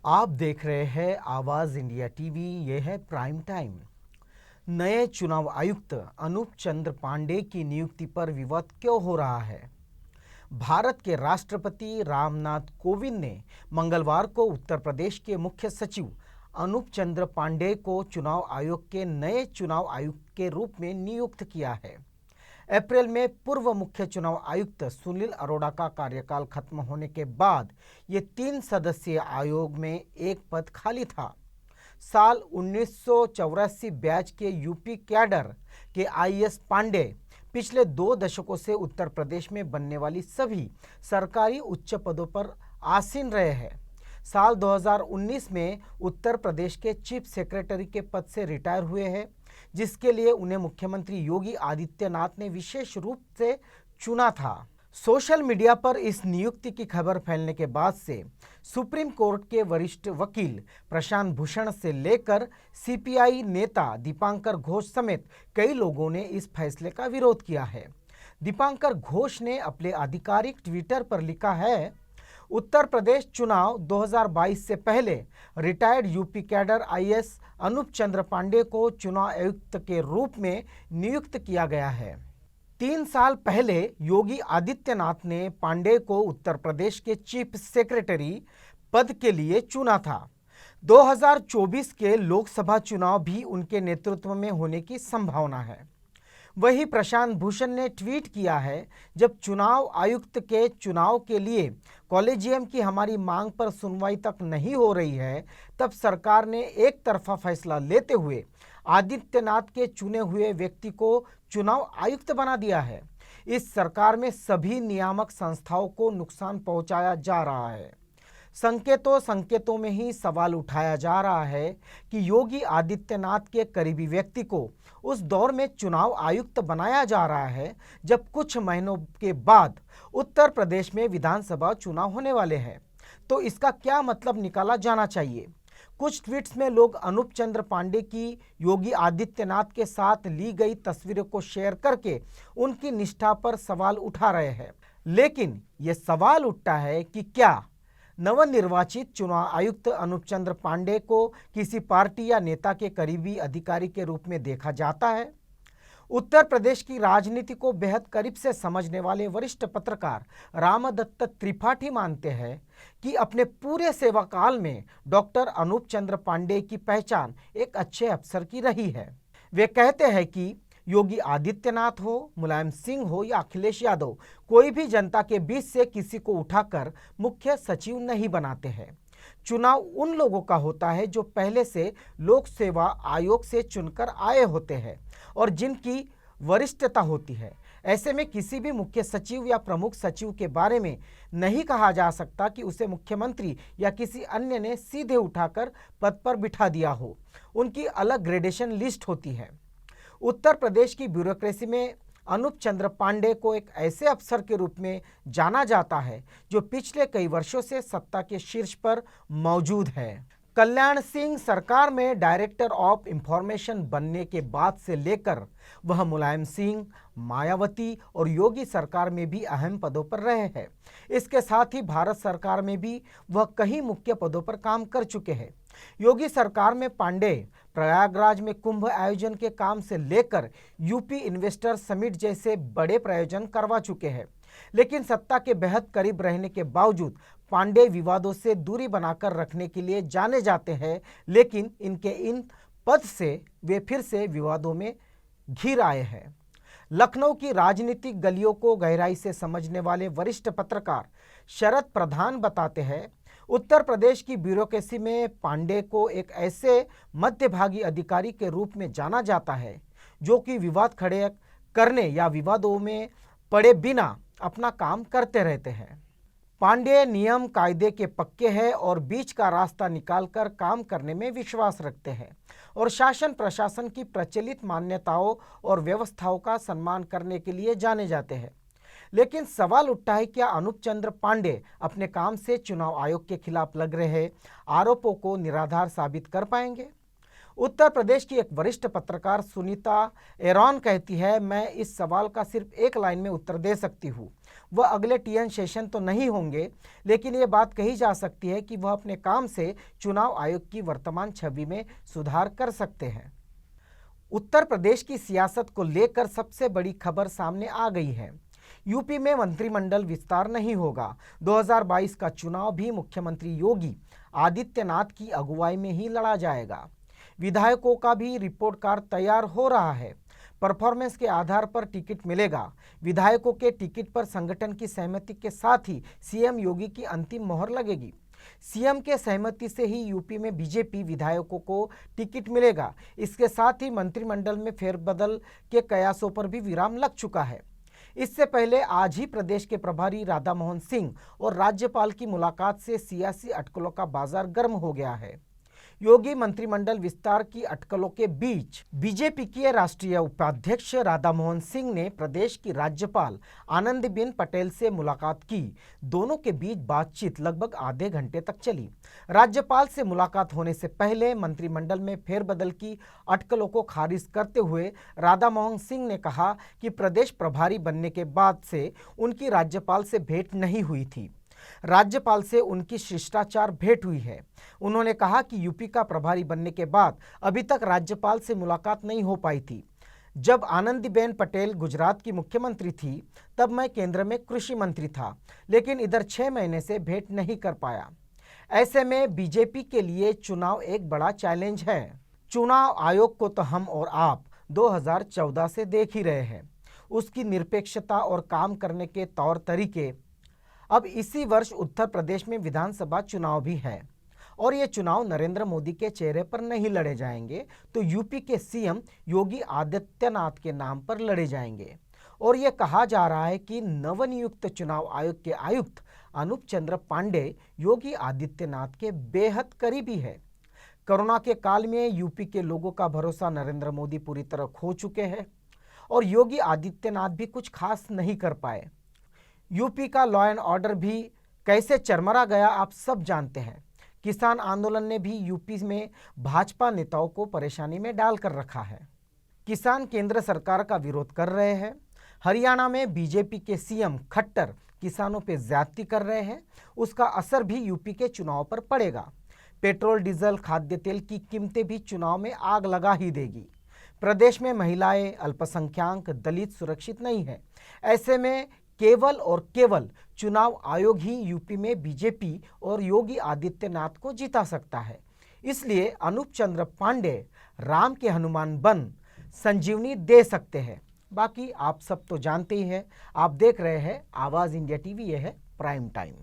आप देख रहे हैं आवाज इंडिया टीवी। ये है प्राइम टाइम। नए चुनाव आयुक्त अनूप चंद्र पांडे की नियुक्ति पर विवाद क्यों हो रहा है? भारत के राष्ट्रपति रामनाथ कोविंद ने मंगलवार को उत्तर प्रदेश के मुख्य सचिव अनूप चंद्र पांडे को चुनाव आयोग के नए चुनाव आयुक्त के रूप में नियुक्त किया है। अप्रैल में पूर्व मुख्य चुनाव आयुक्त सुनील अरोड़ा का कार्यकाल खत्म होने के बाद ये 3 सदस्यीय आयोग में एक पद खाली था। साल 1984 बैच के यूपी कैडर के आईएएस पांडे पिछले 2 दशकों से उत्तर प्रदेश में बनने वाली सभी सरकारी उच्च पदों पर आसीन रहे हैं। साल 2019 में उत्तर प्रदेश के चीफ सेक्रेटरी के पद से रिटायर हुए हैं, जिसके लिए उन्हें मुख्यमंत्री योगी आदित्यनाथ ने विशेष रूप से चुना था। सोशल मीडिया पर इस नियुक्ति की खबर फैलने के बाद से सुप्रीम कोर्ट के वरिष्ठ वकील प्रशांत भूषण से लेकर सीपीआई नेता दीपांकर घोष समेत कई लोगों ने इस फैसले का विरोध किया है। दीपांकर घोष ने अपने आधिकारिक ट्विटर पर लिखा है, उत्तर प्रदेश चुनाव 2022 से पहले retired UP cadre IAS Anup Chandra Pandey को चुनाव आयुक्त के रूप में नियुक्त किया गया है। 3 साल पहले योगी आदित्यनाथ ने पांडे को उत्तर प्रदेश के चीफ सेक्रेटरी पद के लिए चुना था। 2024 के लोकसभा चुनाव भी उनके नेतृत्व में होने की संभावना है। वही प्रशांत भूषण ने ट्वीट किया है, जब चुनाव आयुक्त के चुनाव के लिए कॉलेजियम की हमारी मांग पर सुनवाई तक नहीं हो रही है, तब सरकार ने एक तरफा फैसला लेते हुए आदित्यनाथ के चुने हुए व्यक्ति को चुनाव आयुक्त बना दिया है। इस सरकार में सभी नियामक संस्थाओं को नुकसान पहुंचाया जा रहा है। संकेतों में ही सवाल उठाया जा रहा है कि योगी आदित्यनाथ के करीबी व्यक्ति को उस दौर में चुनाव आयुक्त बनाया जा रहा है जब कुछ महीनों के बाद उत्तर प्रदेश में विधानसभा चुनाव होने वाले हैं। तो इसका क्या मतलब निकाला जाना चाहिए? कुछ ट्वीट्स में लोग अनूप चंद्र पांडे की योगी आदित्यनाथ के साथ ली गई तस्वीरों को शेयर करके उनकी निष्ठा पर सवाल उठा रहे हैं। लेकिन ये सवाल उठता है कि क्या नवनिर्वाचित चुनाव आयुक्त अनूप चंद्र पांडे को किसी पार्टी या नेता के करीबी अधिकारी के रूप में देखा जाता है? उत्तर प्रदेश की राजनीति को बेहद करीब से समझने वाले वरिष्ठ पत्रकार रामदत्त त्रिपाठी मानते हैं कि अपने पूरे सेवाकाल में डॉक्टर अनूप चंद्र पांडे की पहचान एक अच्छे अफसर की रही है। वे कहते हैं कि योगी आदित्यनाथ हो, मुलायम सिंह हो या अखिलेश यादव, कोई भी जनता के बीच से किसी को उठाकर मुख्य सचिव नहीं बनाते हैं। चुनाव उन लोगों का होता है जो पहले से लोक सेवा आयोग से चुनकर आए होते हैं और जिनकी वरिष्ठता होती है। ऐसे में किसी भी मुख्य सचिव या प्रमुख सचिव के बारे में नहीं कहा जा सकता कि उसे मुख्यमंत्री या किसी अन्य ने सीधे उठाकर पद पर बिठा दिया हो। उनकी अलग ग्रेडेशन लिस्ट होती है। उत्तर प्रदेश की ब्यूरोक्रेसी में अनूप चंद्र पांडे को एक ऐसे अफसर के रूप में जाना जाता है जो पिछले कई वर्षों से सत्ता के शीर्ष पर मौजूद है। कल्याण सिंह सरकार में डायरेक्टर ऑफ इंफॉर्मेशन बनने के बाद से लेकर वह मुलायम सिंह, मायावती और योगी सरकार में भी अहम पदों पर रहे हैं। इसके साथ ही भारत सरकार में भी वह कई मुख्य पदों पर काम कर चुके हैं। योगी सरकार में पांडे प्रयागराज में कुंभ आयोजन के काम से लेकर यूपी इन्वेस्टर समिट जैसे बड़े प्रायोजन करवा चुके हैं। लेकिन सत्ता के बेहद करीब रहने के बावजूद पांडे विवादों से दूरी बनाकर रखने के लिए जाने जाते हैं। लेकिन इनके इन पद से वे फिर से विवादों में घिर आए हैं। लखनऊ की राजनीतिक गलियों को गहराई से समझने वाले वरिष्ठ पत्रकार शरद प्रधान बताते हैं, उत्तर प्रदेश की ब्यूरोक्रेसी में पांडे को एक ऐसे मध्यभागी अधिकारी के रूप में जाना जाता है जो कि विवाद खड़े करने या विवादों में पड़े बिना अपना काम करते रहते हैं। पांडे नियम कायदे के पक्के हैं और बीच का रास्ता निकालकर काम करने में विश्वास रखते हैं और शासन प्रशासन की प्रचलित मान्यताओं और व्यवस्थाओं का सम्मान करने के लिए जाने जाते हैं। लेकिन सवाल उठता है, क्या अनूप चंद्र पांडे अपने काम से चुनाव आयोग के खिलाफ लग रहे आरोपों को निराधार साबित कर पाएंगे? उत्तर प्रदेश की एक वरिष्ठ पत्रकार सुनीता एरॉन कहती है, मैं इस सवाल का सिर्फ एक लाइन में उत्तर दे सकती हूँ। वह अगले टीएन शेषन तो नहीं होंगे, लेकिन ये बात कही जा सकती है कि वह अपने काम से चुनाव आयोग की वर्तमान छवि में सुधार कर सकते हैं। उत्तर प्रदेश की सियासत को लेकर सबसे बड़ी खबर सामने आ गई है। यूपी में मंत्रिमंडल विस्तार नहीं होगा। 2022 का चुनाव भी मुख्यमंत्री योगी आदित्यनाथ की अगुवाई में ही लड़ा जाएगा। विधायकों का भी रिपोर्ट कार्ड तैयार हो रहा है। परफॉर्मेंस के आधार पर टिकट मिलेगा। विधायकों के टिकट पर संगठन की सहमति के साथ ही सीएम योगी की अंतिम मोहर लगेगी। सीएम के सहमति से ही यूपी में बीजेपी विधायकों को टिकट मिलेगा। इसके साथ ही मंत्रिमंडल में फेरबदल के कयासों पर भी विराम लग चुका है। इससे पहले आज ही प्रदेश के प्रभारी राधा मोहन सिंह और राज्यपाल की मुलाकात से सियासी अटकलों का बाजार गर्म हो गया है। योगी मंत्रिमंडल विस्तार की अटकलों के बीच बीजेपी के राष्ट्रीय उपाध्यक्ष राधा मोहन सिंह ने प्रदेश की राज्यपाल आनंदीबेन पटेल से मुलाकात की। दोनों के बीच बातचीत लगभग आधे घंटे तक चली। राज्यपाल से मुलाकात होने से पहले मंत्रिमंडल में फेरबदल की अटकलों को खारिज करते हुए राधा मोहन सिंह ने कहा कि प्रदेश प्रभारी बनने के बाद से उनकी राज्यपाल से भेंट नहीं हुई थी। राज्यपाल से उनकी शिष्टाचार भेंट हुई है। उन्होंने कहा कि यूपी का प्रभारी बनने के बाद अभी तक राज्यपाल से मुलाकात नहीं हो पाई थी। जब आनंदीबेन पटेल गुजरात की मुख्यमंत्री थी, तब मैं केंद्र में कृषि मंत्री था, लेकिन इधर 6 महीने से भेंट नहीं कर पाया। ऐसे में बीजेपी के लिए चुनाव एक बड़ा चैलेंज है। चुनाव आयोग को तो हम और आप 2014 से देख ही रहे हैं, उसकी निरपेक्षता और काम करने के तौर तरीके। अब इसी वर्ष उत्तर प्रदेश में विधानसभा चुनाव भी है और ये चुनाव नरेंद्र मोदी के चेहरे पर नहीं लड़े जाएंगे, तो यूपी के सीएम योगी आदित्यनाथ के नाम पर लड़े जाएंगे। और ये कहा जा रहा है कि नवनियुक्त चुनाव आयोग के आयुक्त अनूप चंद्र पांडे योगी आदित्यनाथ के बेहद करीबी है। कोरोना के काल में यूपी के लोगों का भरोसा नरेंद्र मोदी पूरी तरह खो चुके हैं और योगी आदित्यनाथ भी कुछ खास नहीं कर पाए। यूपी का लॉ एंड ऑर्डर भी कैसे चरमरा गया आप सब जानते हैं। किसान आंदोलन ने भी यूपी में भाजपा नेताओं को परेशानी में डालकर रखा है। किसान केंद्र सरकार का विरोध कर रहे हैं। हरियाणा में बीजेपी के सीएम खट्टर किसानों पर ज्यादती कर रहे हैं। उसका असर भी यूपी के चुनाव पर पड़ेगा। पेट्रोल, डीजल, खाद्य तेल की कीमतें भी चुनाव में आग लगा ही देगी। प्रदेश में महिलाएं, अल्पसंख्यक, दलित सुरक्षित नहीं है। ऐसे में केवल और केवल चुनाव आयोग ही यूपी में बीजेपी और योगी आदित्यनाथ को जिता सकता है। इसलिए अनूप चंद्र पांडे राम के हनुमान बन संजीवनी दे सकते हैं। बाकी आप सब तो जानते ही हैं। आप देख रहे हैं आवाज़ इंडिया टीवी, यह है प्राइम टाइम।